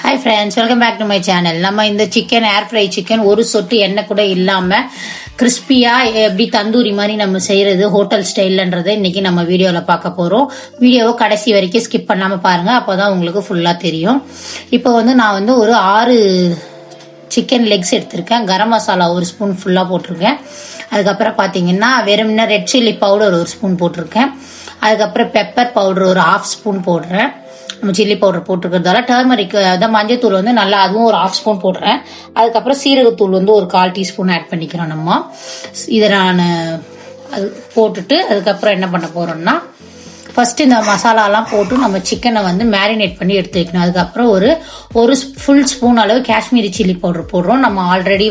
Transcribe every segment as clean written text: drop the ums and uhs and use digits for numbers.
Hi friends, welcome back to my channel. நம்ம இந்த chicken ஏர் fry chicken ஒரு சொட்டு எண்ணெய் கூட இல்லாமல் கிறிஸ்பியாக எப்படி தந்தூரி மாதிரி நம்ம செய்கிறது ஹோட்டல் ஸ்டைல்ன்றதை இன்றைக்கி நம்ம வீடியோவில் பார்க்க போகிறோம். வீடியோவை கடைசி வரைக்கும் ஸ்கிப் பண்ணாமல் பாருங்கள், அப்போ தான் உங்களுக்கு ஃபுல்லாக தெரியும். இப்போ நான் ஒரு 6 சிக்கன் லெக்ஸ் எடுத்திருக்கேன். கரம் மசாலா 1 ஸ்பூன் ஃபுல்லாக போட்டிருக்கேன். அதுக்கப்புறம் பார்த்தீங்கன்னா வெறும்னா ரெட் சில்லி பவுடர் 1 ஸ்பூன் போட்டிருக்கேன். அதுக்கப்புறம் பெப்பர் பவுடர் ஒரு 1/2 ஸ்பூன் போடுறேன். நம்ம சில்லி பவுடர் போட்டுக்கிறதால டர்மரிக் அதான் மஞ்சத்தூள் நல்லா அதுவும் ஒரு 1/2 ஸ்பூன் போடுறேன். அதுக்கப்புறம் சீரகத்தூள் ஒரு 1/4 டீஸ்பூன் ஆட் பண்ணிக்கிறோம். நம்ம இதை நான் அது போட்டுட்டு அதுக்கப்புறம் என்ன பண்ண போறோம்னா ஃபர்ஸ்ட் இந்த மசாலாலாம் போட்டு நம்ம சிக்கனை மேரினேட் பண்ணி எடுத்து வைக்கணும். அதுக்கப்புறம் ஒரு ஃபுல் ஸ்பூன் அளவு காஷ்மீரி சில்லி பவுடர் போடுறோம். நம்ம ஆல்ரெடி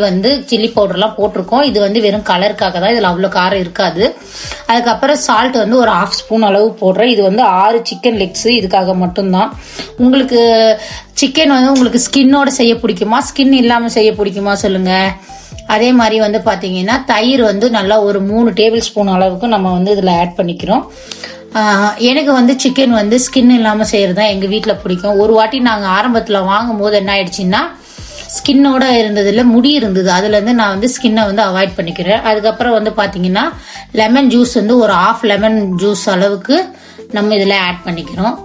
சில்லி பவுடர்லாம் போட்டிருக்கோம். இது வெறும் கலருக்காக தான், இதில் அவ்வளோ காரம் இருக்காது. அதுக்கப்புறம் சால்ட் ஒரு 1/2 ஸ்பூன் அளவு போடுறேன். இது 6 சிக்கன் லெக்ஸ், இதுக்காக மட்டும்தான். உங்களுக்கு சிக்கன் உங்களுக்கு ஸ்கின்னோட செய்ய பிடிக்குமா, ஸ்கின் இல்லாமல் செய்ய பிடிக்குமா சொல்லுங்க. அதே மாதிரி பார்த்தீங்கன்னா தயிர் நல்லா ஒரு 3 டேபிள் ஸ்பூன் அளவுக்கு நம்ம இதில் ஆட் பண்ணிக்கிறோம். எனக்கு சிக்கன் ஸ்கின் இல்லாமல் செய்கிறது தான் எங்கள் வீட்டில் பிடிக்கும். ஒரு வாட்டி நாங்கள் ஆரம்பத்தில் வாங்கும் போது என்ன ஆயிடுச்சுன்னா ஸ்கின்னோட இருந்ததில்ல, முடி இருந்தது. அதுலேருந்து நான் ஸ்கின்னை அவாய்ட் பண்ணிக்கிறேன். அதுக்கப்புறம் பார்த்தீங்கன்னா லெமன் ஜூஸ் ஒரு 1/2 லெமன் ஜூஸ் அளவுக்கு நம்ம இதில் ஆட் பண்ணிக்கிறோம்.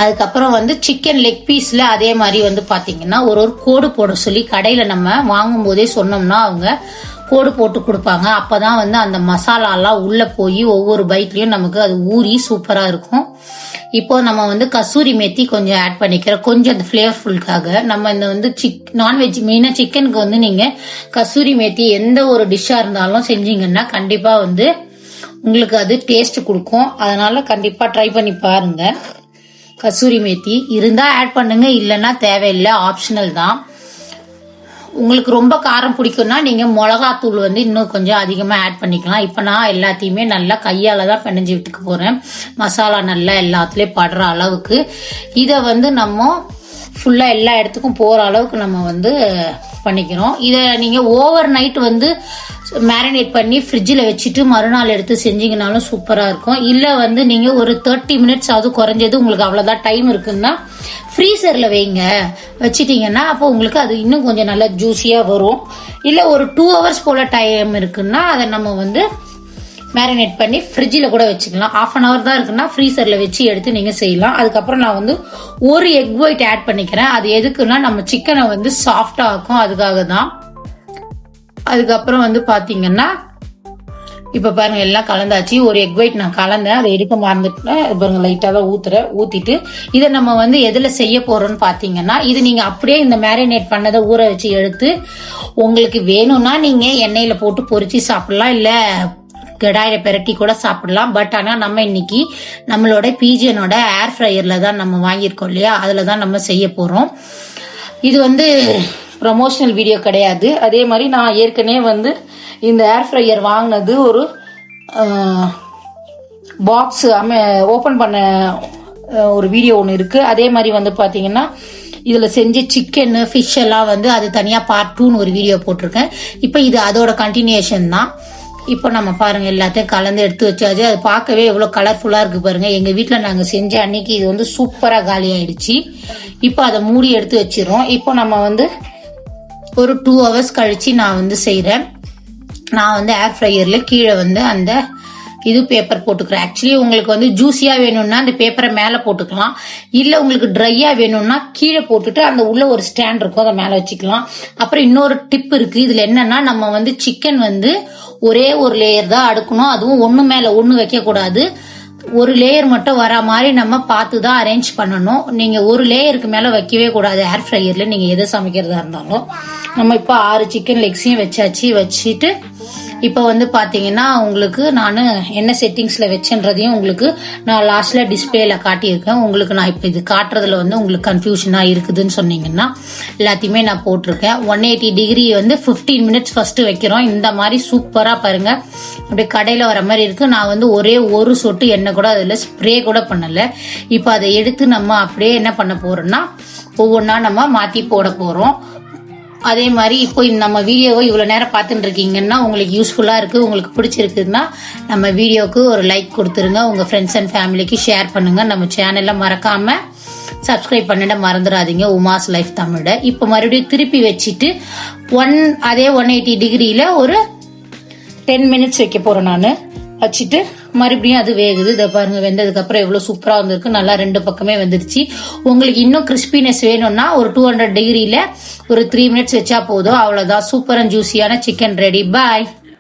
அதுக்கப்புறம் சிக்கன் லெக் பீஸில் அதே மாதிரி பார்த்தீங்கன்னா ஒரு கோடு போட சொல்லி கடையில் நம்ம வாங்கும் போதே சொன்னோம்னா அவங்க கோடு போட்டு கொடுப்பாங்க. அப்பதான் அந்த மசாலாலாம் உள்ள போய் ஒவ்வொரு பைட்லயும் நமக்கு அது ஊறி சூப்பரா இருக்கும். இப்போ நம்ம கசூரி மேத்தி கொஞ்சம் ஆட் பண்ணிக்கிறோம், கொஞ்சம் அந்த ஃபிளேவர்ஃபுல்காக. நம்ம இந்த நான்வெஜ் மெயினா சிக்கனுக்கு நீங்க கசூரி மேத்தி எந்த ஒரு டிஷ்ஷா இருந்தாலும் செஞ்சீங்கன்னா கண்டிப்பா உங்களுக்கு அது டேஸ்ட் கொடுக்கும். அதனால கண்டிப்பா ட்ரை பண்ணி பாருங்க. கசூரி மேத்தி இருந்தா ஆட் பண்ணுங்க, இல்லைன்னா தேவையில்லை, ஆப்ஷனல் தான். உங்களுக்கு ரொம்ப காரம் பிடிக்கும்னா நீங்க மிளகாத்தூள் இன்னும் கொஞ்சம் அதிகமா ஆட் பண்ணிக்கலாம். இப்ப நான் எல்லாத்தையுமே நல்லா கையால தான் பிணைஞ்சு விட்டுக்க போறேன். மசாலா நல்லா எல்லாத்துலயும் படுற அளவுக்கு இதை நம்ம ஃபுல்லா எல்லா இடத்துக்கும் போற அளவுக்கு நம்ம பண்ணிக்கிறோம். இதை நீங்க ஓவர் நைட் மேரினேட் பண்ணி ஃப்ரிட்ஜில் வச்சுட்டு மறுநாள் எடுத்து செஞ்சீங்கனாலும் சூப்பரா இருக்கும். இல்ல நீங்க ஒரு 30 மினிட்ஸ் அது குறைஞ்சது உங்களுக்கு அவ்வளவுதான் டைம் இருக்குன்னா ஃப்ரீசர்ல வைங்க. வச்சிட்டீங்கன்னா அப்போ உங்களுக்கு அது இன்னும் கொஞ்சம் நல்லா ஜூஸியா வரும். இல்ல ஒரு 2 ஹவர்ஸ் போல டைம் இருக்குன்னா அதை நம்ம மேரினேட் பண்ணி ஃப்ரிட்ஜில் கூட வச்சுக்கலாம். 1/2 hour தான் இருக்குன்னா ஃப்ரீசர்ல வச்சு எடுத்து நீங்க செய்யலாம். அதுக்கப்புறம் நான் ஒரு எக் ஒயிட் ஆட் பண்ணிக்கிறேன். அது எதுக்குன்னா நம்ம சிக்கனை சாஃப்டா ஆக்கும், அதுக்காக தான். அதுக்கப்புறம் பாத்தீங்கன்னா இப்ப பாருங்க எல்லாம் கலந்தாச்சு. ஒரு எக் ஒயிட் நான் கலந்தேன், அதை எடுக்க மறந்துட்டேன். பாருங்க லைட்டா தான் ஊத்திட்டு இதை நம்ம எதுல செய்ய போறோம்னு பாத்தீங்கன்னா இது நீங்க அப்படியே இந்த மேரினேட் பண்ணதை ஊற வச்சு எடுத்து உங்களுக்கு வேணும்னா நீங்க எண்ணெயில போட்டு பொரிச்சு சாப்பிடலாம், இல்ல கடாயில பெரட்டி கூட சாப்பிடலாம். பட் ஆனா நம்ம இன்னைக்கு நம்மளோட பீஜனோட ஏர் ஃப்ரையர்ல தான் நம்ம வாங்கியிருக்கோம் இல்லையா, அதுலதான் நம்ம செய்ய போறோம். இது ப்ரமோஷனல் வீடியோ கிடையாது. அதே மாதிரி நான் ஏற்கனவே இந்த ஏர் ஃப்ரையர் வாங்கினது ஒரு பாக்ஸ் ஓபன் பண்ண ஒரு வீடியோ ஒன்று இருக்கு. அதே மாதிரி பாத்தீங்கன்னா இதுல செஞ்ச சிக்கன் ஃபிஷ் எல்லாம் அது தனியா பார்ட் 2ன்னு ஒரு வீடியோ போட்டிருக்கேன். இப்ப இது அதோட கண்டினியூஷன் தான். இப்போ நம்ம பாருங்க எல்லாத்தையும் கலந்து எடுத்து வச்சாச்சு. அது பார்க்கவே எவ்வளவு கலர்ஃபுல்லா இருக்கு பாருங்க. எங்க வீட்டுல நாங்க செஞ்ச அன்னைக்கு இது சூப்பரா காலி ஆயிடுச்சு. இப்போ அதை மூடி எடுத்து வச்சிரும். இப்போ நம்ம ஒரு 2 ஹவர்ஸ் கழிச்சு நான் செய்யறேன். நான் ஏர் ஃப்ரையர்ல கீழே அந்த இது பேப்பர் போட்டுக்கிறேன். ஆக்சுவலி உங்களுக்கு ஜூஸியா வேணும்னா அந்த பேப்பரை மேல போட்டுக்கலாம். இல்ல உங்களுக்கு ட்ரையா வேணும்னா கீழே போட்டுட்டு அந்த உள்ள ஒரு ஸ்டாண்ட் இருக்கும், அதை மேல வச்சுக்கலாம். அப்புறம் இன்னொரு டிப் இருக்கு. இதுல என்னன்னா நம்ம சிக்கன் ஒரே ஒரு லேயர் தான் அடுக்கணும். அதுவும் ஒண்ணு மேல ஒண்ணு வைக்க கூடாது. ஒரு லேயர் மட்டும் வர மாதிரி நம்ம பார்த்து தான் அரேஞ்ச் பண்ணணும். நீங்க ஒரு லேயருக்கு மேல வைக்கவே கூடாது ஏர் ஃப்ரையர்ல, நீங்க எதை சமைக்கிறதா இருந்தாலும். நம்ம இப்ப 6 சிக்கன் லெக்ஸையும் வச்சுட்டு இப்ப பாத்தீங்கன்னா உங்களுக்கு நான் என்ன செட்டிங்ஸ்ல வச்சேன்றதையும் உங்களுக்கு நான் லாஸ்ட்ல டிஸ்பிளேல காட்டியிருக்கேன். உங்களுக்கு நான் இப்ப இது காட்டுறதுல உங்களுக்கு கன்ஃபியூஷனா இருக்குதுன்னு சொன்னீங்கன்னா எல்லாத்தையுமே நான் போட்டிருக்கேன். 180 டிகிரி 15 மினிட்ஸ் ஃபர்ஸ்ட் வைக்கிறோம். இந்த மாதிரி சூப்பரா பாருங்க, அப்படியே கடையில வர மாதிரி இருக்கு. நான் ஒரே ஒரு சொட்டு எண்ணெய் கூட அதுல ஸ்ப்ரே கூட பண்ணல. இப்ப அதை எடுத்து நம்ம அப்படியே என்ன பண்ண போறோம்னா ஒவ்வொன்னா நம்ம மாத்தி போட போறோம். அதே மாதிரி இப்போ நம்ம வீடியோவை இவ்வளவு நேரம் பார்த்துட்டு இருக்கீங்கன்னா உங்களுக்கு யூஸ்ஃபுல்லா இருக்கு, உங்களுக்கு பிடிச்சிருக்குன்னா நம்ம வீடியோக்கு ஒரு லைக் கொடுத்துருங்க. உங்க ஃப்ரெண்ட்ஸ் அண்ட் ஃபேமிலிக்கு ஷேர் பண்ணுங்க. நம்ம சேனல்ல மறக்காம சப்ஸ்கிரைப் பண்ணிட மறந்துடாதீங்க உமாஸ் லைஃப் தமிழ. இப்போ மறுபடியும் திருப்பி வச்சுட்டு அதே 180 டிகிரியில ஒரு 10 மினிட்ஸ் வைக்க போறேன். நான் வச்சுட்டு மறுபடியும் அது வேகுது. இதை பாருங்க, வெந்ததுக்கு அப்புறம் எவ்வளவு சூப்பரா வந்திருக்கு. நல்லா 2 பக்கமே வந்துருச்சு. உங்களுக்கு இன்னும் கிறிஸ்பினஸ் வேணும்னா ஒரு 200 டிகிரியில ஒரு 3 மினிட்ஸ் வச்சா போதும். அவ்வளவுதான், சூப்பர் அண்ட் ஜூசியான சிக்கன் ரெடி. பாய்.